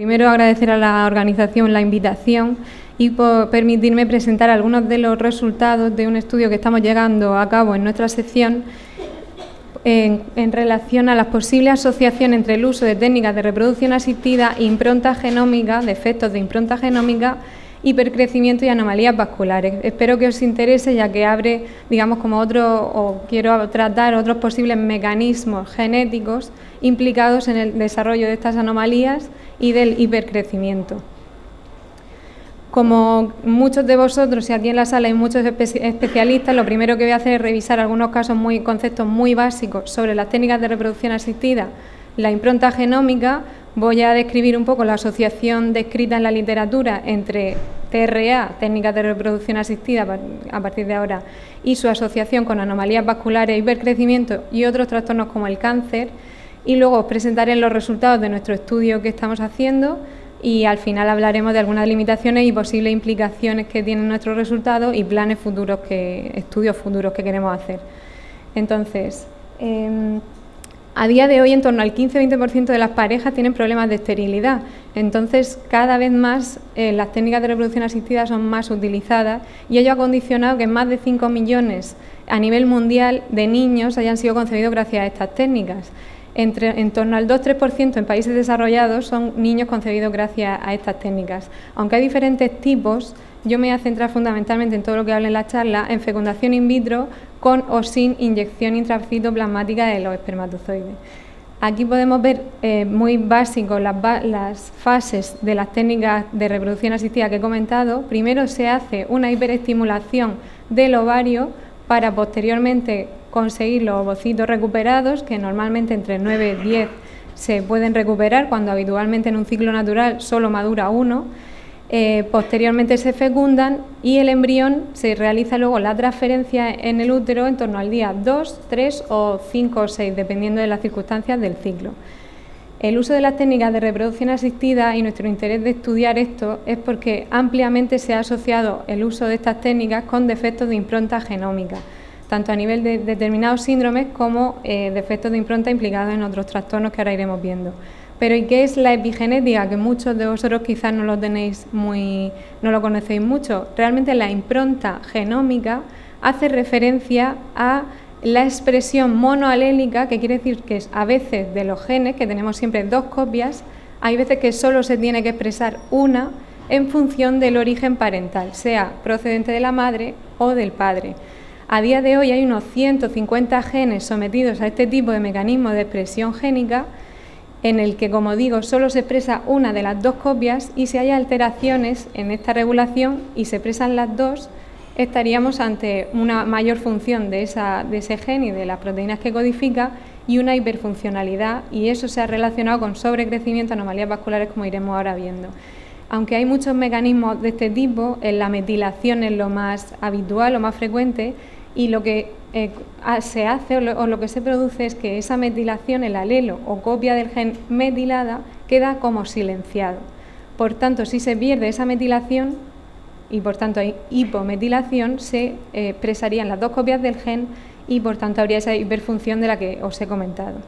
Primero, agradecer a la organización la invitación y por permitirme presentar algunos de los resultados de un estudio que estamos llevando a cabo en nuestra sección en relación a las posibles asociaciones entre el uso de técnicas de reproducción asistida, impronta genómica, defectos de impronta genómica, hipercrecimiento y anomalías vasculares. Espero que os interese, ya que abre, digamos, quiero tratar otros posibles mecanismos genéticos implicados en el desarrollo de estas anomalías y del hipercrecimiento. Como muchos de vosotros, y aquí en la sala hay muchos especialistas, lo primero que voy a hacer es revisar algunos conceptos muy básicos sobre las técnicas de reproducción asistida, la impronta genómica. Voy a describir un poco la asociación descrita en la literatura entre TRA, técnicas de reproducción asistida a partir de ahora, y su asociación con anomalías vasculares, hipercrecimiento y otros trastornos como el cáncer, y luego os presentaré los resultados de nuestro estudio que estamos haciendo y al final hablaremos de algunas limitaciones y posibles implicaciones que tienen nuestros resultados y planes futuros, estudios futuros que queremos hacer. Entonces, a día de hoy en torno al 15-20% de las parejas tienen problemas de esterilidad, entonces cada vez más las técnicas de reproducción asistida son más utilizadas y ello ha condicionado que más de 5 millones a nivel mundial de niños hayan sido concebidos gracias a estas técnicas. En torno al 2-3% en países desarrollados son niños concebidos gracias a estas técnicas. Aunque hay diferentes tipos, yo me voy a centrar fundamentalmente en todo lo que hablo en la charla, en fecundación in vitro con o sin inyección intracitoplasmática de los espermatozoides. Aquí podemos ver muy básicos las fases de las técnicas de reproducción asistida que he comentado. Primero se hace una hiperestimulación del ovario para posteriormente conseguir los ovocitos recuperados, que normalmente entre 9 y 10 se pueden recuperar, cuando habitualmente en un ciclo natural solo madura uno. Posteriormente se fecundan y el embrión se realiza luego la transferencia en el útero en torno al día 2, 3 o 5 o 6, dependiendo de las circunstancias del ciclo. El uso de las técnicas de reproducción asistida y nuestro interés de estudiar esto es porque ampliamente se ha asociado el uso de estas técnicas con defectos de impronta genómica, tanto a nivel de determinados síndromes como defectos de impronta implicados en otros trastornos que ahora iremos viendo. Pero ¿y qué es la epigenética? Que muchos de vosotros quizás no lo conocéis mucho. Realmente la impronta genómica hace referencia a la expresión monoalélica, que quiere decir que a veces de los genes, que tenemos siempre dos copias, hay veces que solo se tiene que expresar una en función del origen parental, sea procedente de la madre o del padre. A día de hoy hay unos 150 genes sometidos a este tipo de mecanismo de expresión génica, en el que, como digo, solo se expresa una de las dos copias, y si hay alteraciones en esta regulación y se expresan las dos, estaríamos ante una mayor función de ese gen y de las proteínas que codifica y una hiperfuncionalidad, y eso se ha relacionado con sobrecrecimiento, anomalías vasculares, como iremos ahora viendo. Aunque hay muchos mecanismos de este tipo, la metilación es lo más habitual, lo más frecuente, y lo que se hace o lo que se produce es que esa metilación, el alelo o copia del gen metilada, queda como silenciado. Por tanto, si se pierde esa metilación y por tanto hay hipometilación, se expresarían las dos copias del gen y por tanto habría esa hiperfunción de la que os he comentado.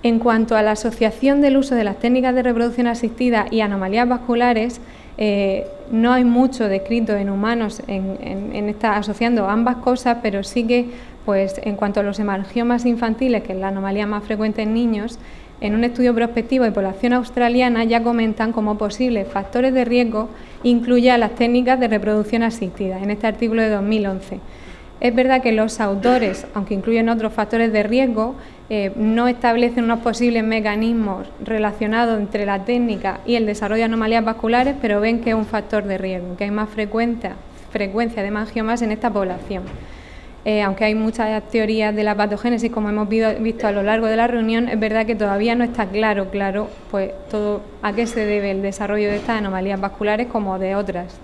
En cuanto a la asociación del uso de las técnicas de reproducción asistida y anomalías vasculares, no hay mucho descrito en humanos asociando ambas cosas, pero sí que, pues, en cuanto a los hemangiomas infantiles, que es la anomalía más frecuente en niños, en un estudio prospectivo de población australiana ya comentan como posibles factores de riesgo incluye a las técnicas de reproducción asistida, en este artículo de 2011. Es verdad que los autores, aunque incluyen otros factores de riesgo, no establecen unos posibles mecanismos relacionados entre la técnica y el desarrollo de anomalías vasculares, pero ven que es un factor de riesgo, que hay más frecuencia de hemangiomas en esta población. Aunque hay muchas teorías de la patogénesis, como hemos visto a lo largo de la reunión, es verdad que todavía no está claro pues todo a qué se debe el desarrollo de estas anomalías vasculares como de otras.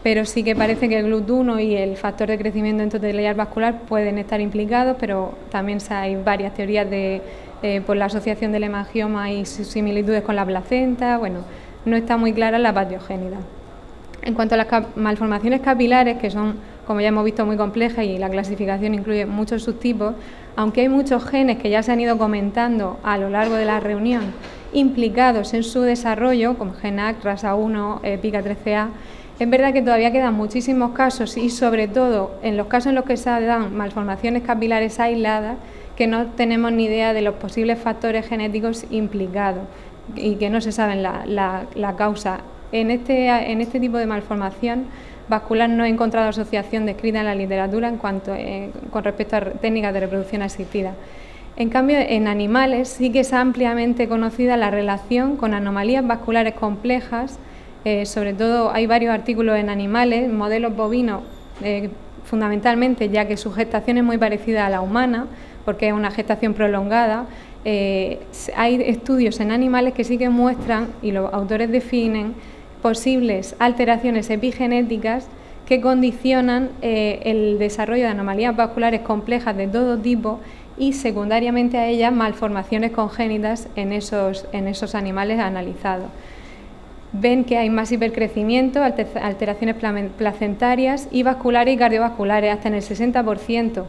Pero sí que parece que el GLUT1 y el factor de crecimiento endotelial vascular pueden estar implicados, pero también hay varias teorías por la asociación del hemangioma y sus similitudes con la placenta. Bueno, no está muy clara la patogénida. En cuanto a las malformaciones capilares, que son, como ya hemos visto, muy complejas y la clasificación incluye muchos subtipos, aunque hay muchos genes que ya se han ido comentando a lo largo de la reunión implicados en su desarrollo, como GENAC, RASA1, PICA13A, es verdad que todavía quedan muchísimos casos y sobre todo en los casos en los que se dan malformaciones capilares aisladas, que no tenemos ni idea de los posibles factores genéticos implicados y que no se sabe la causa. En este tipo de malformación vascular no he encontrado asociación descrita en la literatura con respecto a técnicas de reproducción asistida. En cambio, en animales sí que es ampliamente conocida la relación con anomalías vasculares complejas. Sobre todo hay varios artículos en animales, modelos bovinos fundamentalmente, ya que su gestación es muy parecida a la humana, porque es una gestación prolongada. Hay estudios en animales que sí que muestran, y los autores definen, posibles alteraciones epigenéticas que condicionan el desarrollo de anomalías vasculares complejas de todo tipo y secundariamente a ellas malformaciones congénitas en esos animales analizados. Ven que hay más hipercrecimiento, alteraciones placentarias y vasculares y cardiovasculares, hasta en el 60%.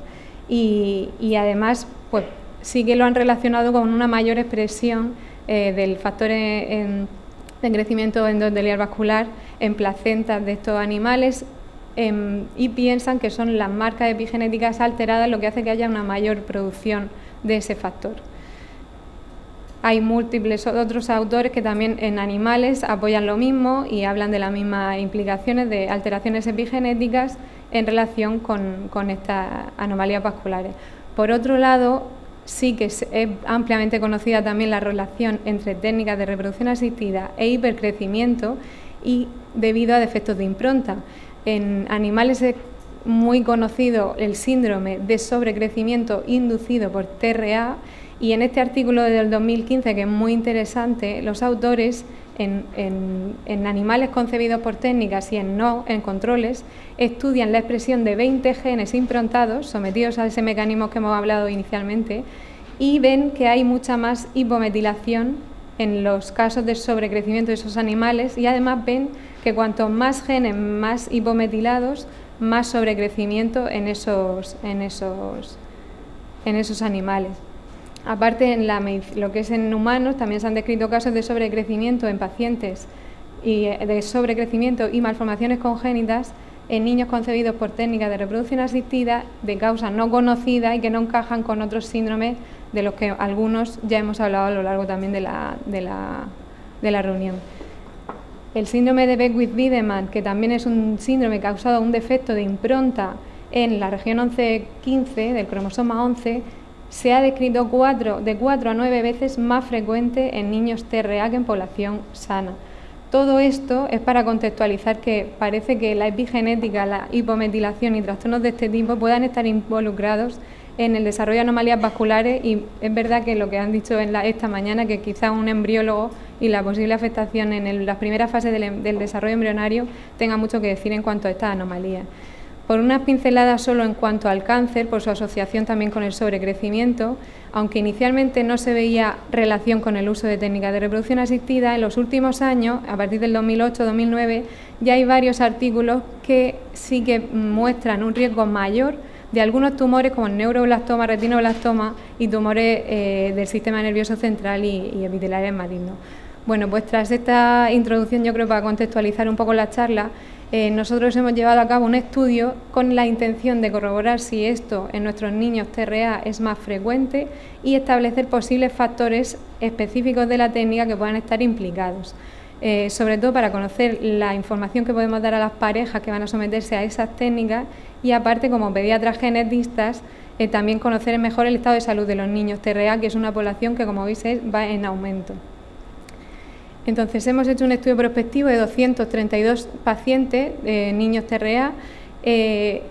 Y además, pues sí que lo han relacionado con una mayor expresión del factor de crecimiento endotelial vascular en placentas de estos animales y piensan que son las marcas epigenéticas alteradas lo que hace que haya una mayor producción de ese factor. Hay múltiples otros autores que también en animales apoyan lo mismo y hablan de las mismas implicaciones de alteraciones epigenéticas en relación con estas anomalías vasculares. Por otro lado, sí que es ampliamente conocida también la relación entre técnicas de reproducción asistida e hipercrecimiento y debido a defectos de impronta. En animales es muy conocido el síndrome de sobrecrecimiento inducido por TRA y en este artículo del 2015, que es muy interesante, los autores en animales concebidos por técnicas y en controles estudian la expresión de 20 genes improntados sometidos a ese mecanismo que hemos hablado inicialmente y ven que hay mucha más hipometilación en los casos de sobrecrecimiento de esos animales y además ven que cuanto más genes más hipometilados, más sobrecrecimiento en esos animales. Aparte, en lo que es en humanos, también se han descrito casos de sobrecrecimiento en pacientes y de sobrecrecimiento y malformaciones congénitas en niños concebidos por técnicas de reproducción asistida de causa no conocida y que no encajan con otros síndromes de los que algunos ya hemos hablado a lo largo también de la reunión. El síndrome de Beckwith-Wiedemann, que también es un síndrome causado por un defecto de impronta en la región 11-15 del cromosoma 11, se ha descrito de 4 a 9 veces más frecuente en niños TRA que en población sana. Todo esto es para contextualizar que parece que la epigenética, la hipometilación y trastornos de este tipo puedan estar involucrados en el desarrollo de anomalías vasculares y es verdad que lo que han dicho esta mañana, que quizá un embriólogo y la posible afectación en las primeras fases del desarrollo embrionario tenga mucho que decir en cuanto a estas anomalías. Por unas pinceladas solo en cuanto al cáncer, por su asociación también con el sobrecrecimiento, aunque inicialmente no se veía relación con el uso de técnicas de reproducción asistida, en los últimos años, a partir del 2008-2009, ya hay varios artículos que sí que muestran un riesgo mayor de algunos tumores como el neuroblastoma, retinoblastoma y tumores del sistema nervioso central y epiteliales malignos. Bueno, pues tras esta introducción, yo creo para contextualizar un poco la charla, nosotros hemos llevado a cabo un estudio con la intención de corroborar si esto en nuestros niños TRA es más frecuente y establecer posibles factores específicos de la técnica que puedan estar implicados. Sobre todo para conocer la información que podemos dar a las parejas que van a someterse a esas técnicas y aparte como pediatras genetistas también conocer mejor el estado de salud de los niños TRA, que es una población que como veis va en aumento. Entonces hemos hecho un estudio prospectivo de 232 pacientes, niños TRA, este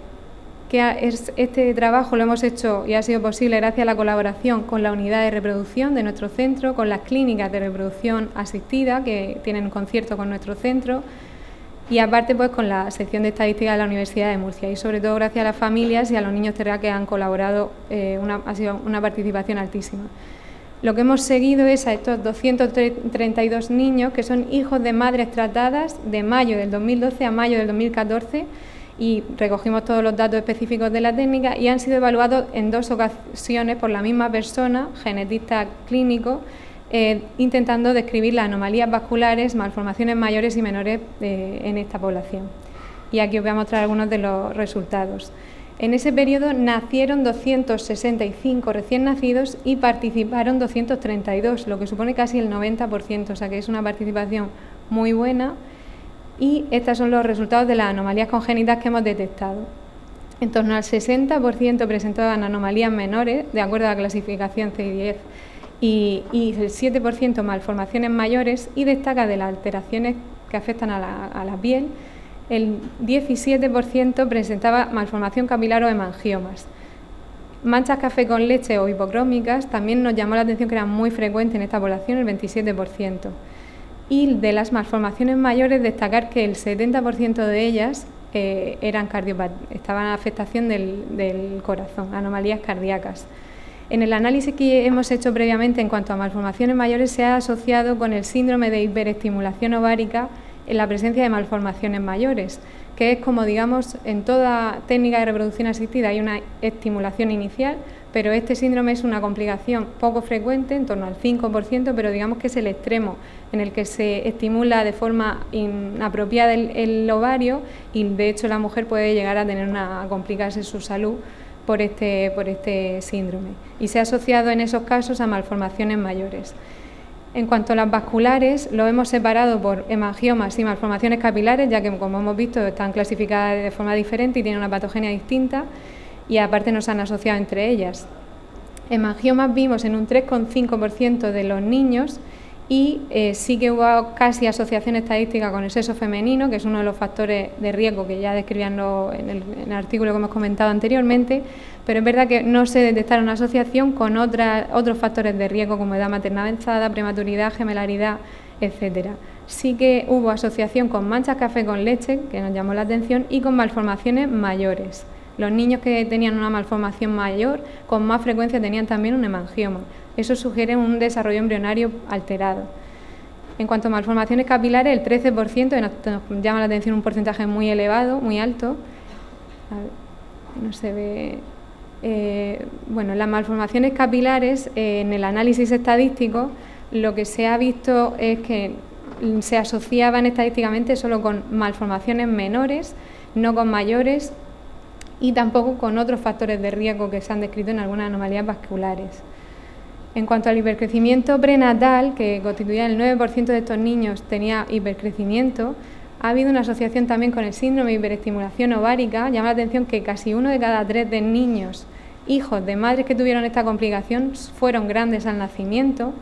trabajo lo hemos hecho y ha sido posible gracias a la colaboración con la unidad de reproducción de nuestro centro, con las clínicas de reproducción asistida que tienen un concierto con nuestro centro y aparte pues con la sección de estadística de la Universidad de Murcia y sobre todo gracias a las familias y a los niños TRA que han colaborado, ha sido una participación altísima. Lo que hemos seguido es a estos 232 niños que son hijos de madres tratadas de mayo del 2012 a mayo del 2014 y recogimos todos los datos específicos de la técnica y han sido evaluados en 2 ocasiones por la misma persona, genetista clínico, intentando describir las anomalías vasculares, malformaciones mayores y menores en esta población. Y aquí os voy a mostrar algunos de los resultados. En ese periodo nacieron 265 recién nacidos y participaron 232, lo que supone casi el 90%, o sea que es una participación muy buena. Y estos son los resultados de las anomalías congénitas que hemos detectado. En torno al 60% presentaban anomalías menores, de acuerdo a la clasificación CI10, y el 7% malformaciones mayores, y destaca de las alteraciones que afectan a la piel, el 17% presentaba malformación capilar o hemangiomas. Manchas café con leche o hipocrómicas también nos llamó la atención que eran muy frecuentes en esta población, el 27%. Y de las malformaciones mayores, destacar que el 70% de ellas estaban en afectación del corazón, anomalías cardíacas. En el análisis que hemos hecho previamente en cuanto a malformaciones mayores, se ha asociado con el síndrome de hiperestimulación ovárica en la presencia de malformaciones mayores, que es como, digamos, en toda técnica de reproducción asistida hay una estimulación inicial, pero este síndrome es una complicación poco frecuente, en torno al 5%, pero digamos que es el extremo en el que se estimula de forma inapropiada el ovario, y de hecho la mujer puede llegar a complicarse su salud por este síndrome, y se ha asociado en esos casos a malformaciones mayores. En cuanto a las vasculares, lo hemos separado por hemangiomas y malformaciones capilares, ya que, como hemos visto, están clasificadas de forma diferente y tienen una patogenia distinta, y aparte nos han asociado entre ellas. Hemangiomas vimos en un 3,5% de los niños, y sí que hubo casi asociación estadística con el sexo femenino, que es uno de los factores de riesgo que ya describían en el artículo que hemos comentado anteriormente, pero es verdad que no se detectaron asociación con otros factores de riesgo como edad materna avanzada, prematuridad, gemelaridad, etcétera. Sí que hubo asociación con manchas café con leche, que nos llamó la atención, y con malformaciones mayores. Los niños que tenían una malformación mayor, con más frecuencia tenían también un hemangioma. Eso sugiere un desarrollo embrionario alterado. En cuanto a malformaciones capilares, el 13%, nos llama la atención un porcentaje muy elevado, muy alto. No se ve. Las malformaciones capilares, en el análisis estadístico, lo que se ha visto es que se asociaban estadísticamente solo con malformaciones menores, no con mayores, y tampoco con otros factores de riesgo que se han descrito en algunas anomalías vasculares. En cuanto al hipercrecimiento prenatal, que constituía el 9% de estos niños tenía hipercrecimiento, ha habido una asociación también con el síndrome de hiperestimulación ovárica. Llama la atención que casi 1 de cada 3 de niños, hijos de madres que tuvieron esta complicación, fueron grandes al nacimiento.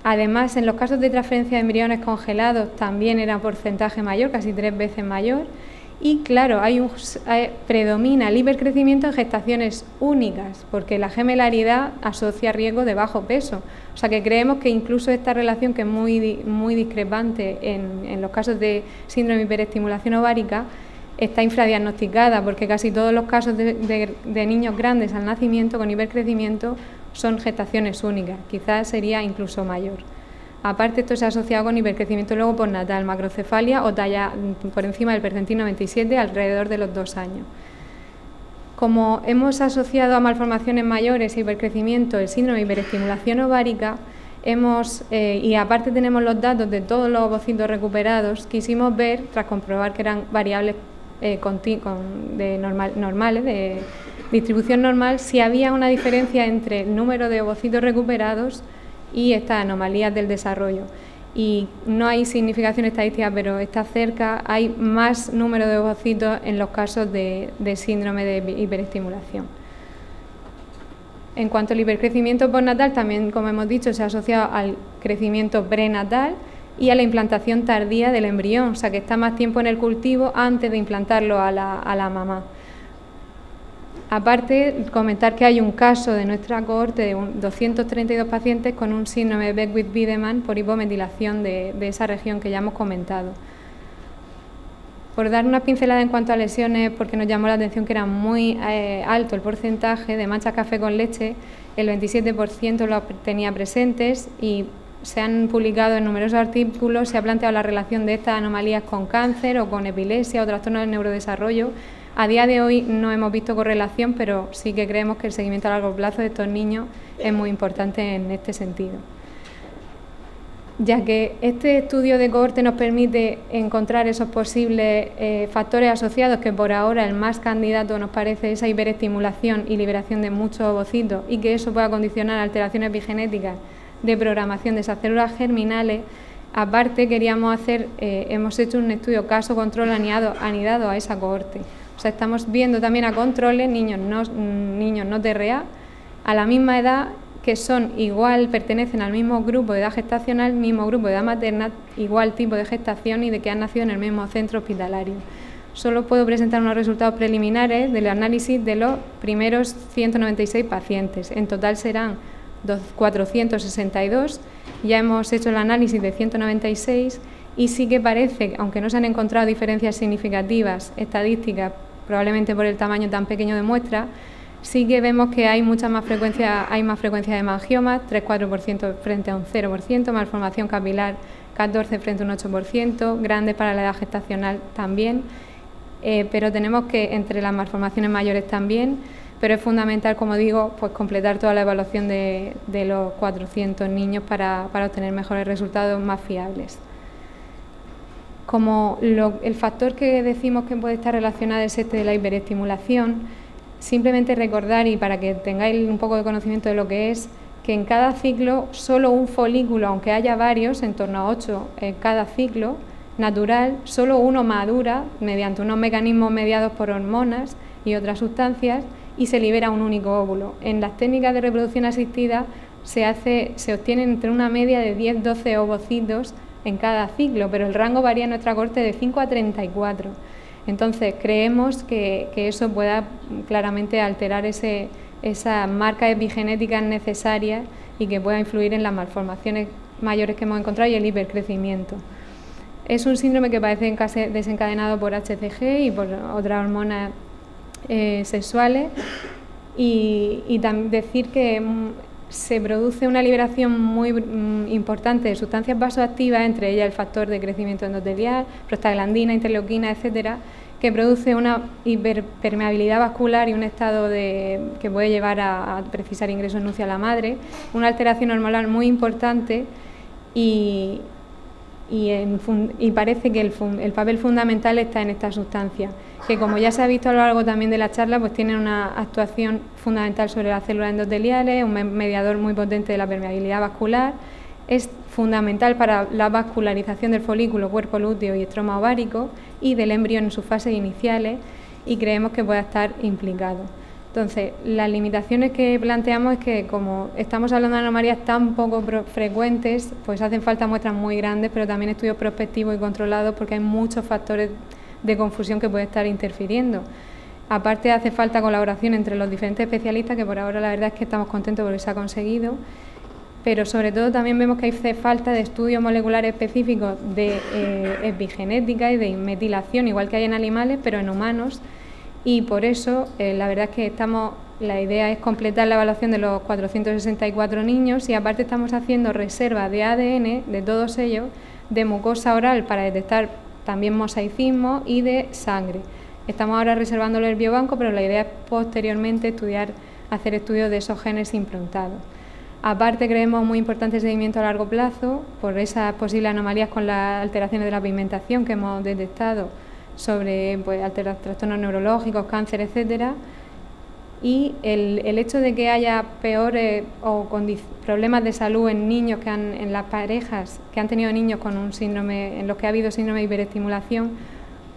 Además, en los casos de transferencia de embriones congelados también era un porcentaje mayor, casi 3 veces mayor. Y claro, predomina el hipercrecimiento en gestaciones únicas, porque la gemelaridad asocia riesgo de bajo peso. O sea que creemos que incluso esta relación, que es muy discrepante en los casos de síndrome de hiperestimulación ovárica, está infradiagnosticada, porque casi todos los casos de niños grandes al nacimiento con hipercrecimiento son gestaciones únicas, quizás sería incluso mayor. Aparte, esto se ha asociado con hipercrecimiento luego postnatal, macrocefalia o talla por encima del percentil 97 alrededor de los 2 años. Como hemos asociado a malformaciones mayores y hipercrecimiento el síndrome de hiperestimulación ovárica, y aparte tenemos los datos de todos los ovocitos recuperados, quisimos ver, tras comprobar que eran variables normales, de distribución normal, si había una diferencia entre el número de ovocitos recuperados y estas anomalías del desarrollo. Y no hay significación estadística, pero está cerca, hay más número de ovocitos en los casos de síndrome de hiperestimulación. En cuanto al hipercrecimiento postnatal, también, como hemos dicho, se ha asociado al crecimiento prenatal y a la implantación tardía del embrión, o sea que está más tiempo en el cultivo antes de implantarlo a la mamá. Aparte, comentar que hay un caso de nuestra cohorte de 232 pacientes con un síndrome de Beckwith-Wiedemann por hipometilación de esa región que ya hemos comentado. Por dar una pincelada en cuanto a lesiones, porque nos llamó la atención que era muy alto el porcentaje de manchas café con leche, el 27% lo tenía presentes, y se han publicado en numerosos artículos, se ha planteado la relación de estas anomalías con cáncer o con epilepsia o trastornos del neurodesarrollo. A día de hoy no hemos visto correlación, pero sí que creemos que el seguimiento a largo plazo de estos niños es muy importante en este sentido. ya que este estudio de cohorte nos permite encontrar esos posibles factores asociados, que por ahora el más candidato nos parece esa hiperestimulación y liberación de muchos ovocitos, y que eso pueda condicionar alteraciones epigenéticas de programación de esas células germinales. Aparte, hemos hecho un estudio caso-control anidado a esa cohorte. O sea, estamos viendo también a controles niños no TRA a la misma edad, que son igual, pertenecen al mismo grupo de edad gestacional, mismo grupo de edad materna, igual tipo de gestación y de que han nacido en el mismo centro hospitalario. Solo puedo presentar unos resultados preliminares del análisis de los primeros 196 pacientes. En total serán 462. Ya hemos hecho el análisis de 196 y sí que parece, aunque no se han encontrado diferencias significativas estadísticas, probablemente por el tamaño tan pequeño de muestra, sí que vemos que hay más frecuencia de hemangiomas, 3-4% frente a un 0%, malformación capilar 14 frente a un 8%, grandes para la edad gestacional también, pero tenemos que entre las malformaciones mayores también, pero es fundamental, como digo, pues completar toda la evaluación de los 400 niños para obtener mejores resultados más fiables. Como el factor que decimos que puede estar relacionado es este de la hiperestimulación, simplemente recordar, y para que tengáis un poco de conocimiento de lo que es, que en cada ciclo solo un folículo, aunque haya varios, en torno a 8 en cada ciclo natural, solo uno madura mediante unos mecanismos mediados por hormonas y otras sustancias y se libera un único óvulo. En las técnicas de reproducción asistida se obtienen entre una media de 10-12 ovocitos en cada ciclo, pero el rango varía en nuestra corte de 5 a 34. Entonces, creemos que eso pueda claramente alterar esas marcas epigenéticas necesarias y que pueda influir en las malformaciones mayores que hemos encontrado y el hipercrecimiento. Es un síndrome que parece desencadenado por HCG y por otras hormonas sexuales y también decir que se produce una liberación muy importante de sustancias vasoactivas, entre ellas el factor de crecimiento endotelial, prostaglandina, interleuquina, etcétera, que produce una hiperpermeabilidad vascular y un estado que puede llevar a precisar ingreso en UCI a la madre, una alteración hormonal muy importante y parece que el papel fundamental está en esta sustancia, que como ya se ha visto a lo largo también de la charla, pues tiene una actuación fundamental sobre las células endoteliales, un mediador muy potente de la permeabilidad vascular, es fundamental para la vascularización del folículo, cuerpo lúteo y estroma ovárico y del embrión en sus fases iniciales, y creemos que pueda estar implicado. Entonces, las limitaciones que planteamos es que, como estamos hablando de anomalías tan poco frecuentes, pues hacen falta muestras muy grandes, pero también estudios prospectivos y controlados, porque hay muchos factores de confusión que pueden estar interfiriendo. Aparte, hace falta colaboración entre los diferentes especialistas, que por ahora la verdad es que estamos contentos porque se ha conseguido, pero sobre todo también vemos que hace falta de estudios moleculares específicos de epigenética y de metilación, igual que hay en animales, pero en humanos. Y por eso la verdad es que la idea es completar la evaluación de los 464 niños y aparte estamos haciendo reserva de ADN de todos ellos, de mucosa oral para detectar también mosaicismo y de sangre. Estamos ahora reservándolo el biobanco, pero la idea es posteriormente hacer estudios de esos genes improntados. Aparte, creemos muy importante el seguimiento a largo plazo por esas posibles anomalías con las alteraciones de la pigmentación que hemos detectado sobre trastornos neurológicos, cáncer, etcétera, y el hecho de que haya peores o problemas de salud en niños en las parejas que han tenido niños con un síndrome, en los que ha habido síndrome de hiperestimulación,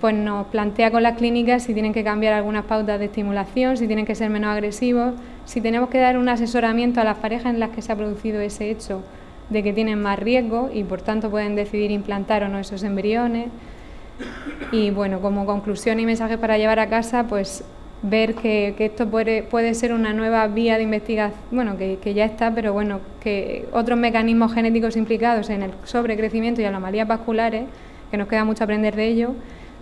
pues nos plantea con las clínicas si tienen que cambiar algunas pautas de estimulación, si tienen que ser menos agresivos, si tenemos que dar un asesoramiento a las parejas en las que se ha producido ese hecho de que tienen más riesgo y por tanto pueden decidir implantar o no esos embriones. Y bueno, como conclusión y mensaje para llevar a casa, pues ver que esto puede ser una nueva vía de investigación, bueno, que ya está, pero bueno, que otros mecanismos genéticos implicados en el sobrecrecimiento y anomalías vasculares, que nos queda mucho aprender de ello.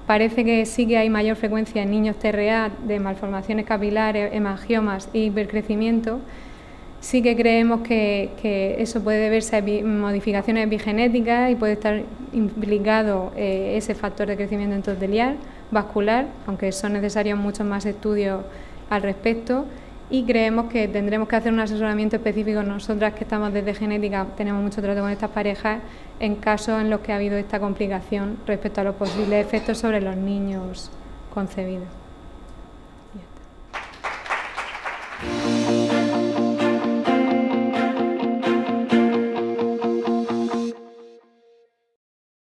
Parece que sí que hay mayor frecuencia en niños TRA de malformaciones capilares, hemangiomas y hipercrecimiento. Sí que creemos que eso puede deberse a modificaciones epigenéticas y puede estar implicado ese factor de crecimiento endotelial, vascular, aunque son necesarios muchos más estudios al respecto. y creemos que tendremos que hacer un asesoramiento específico. Nosotras que estamos desde genética tenemos mucho trato con estas parejas en casos en los que ha habido esta complicación respecto a los posibles efectos sobre los niños concebidos.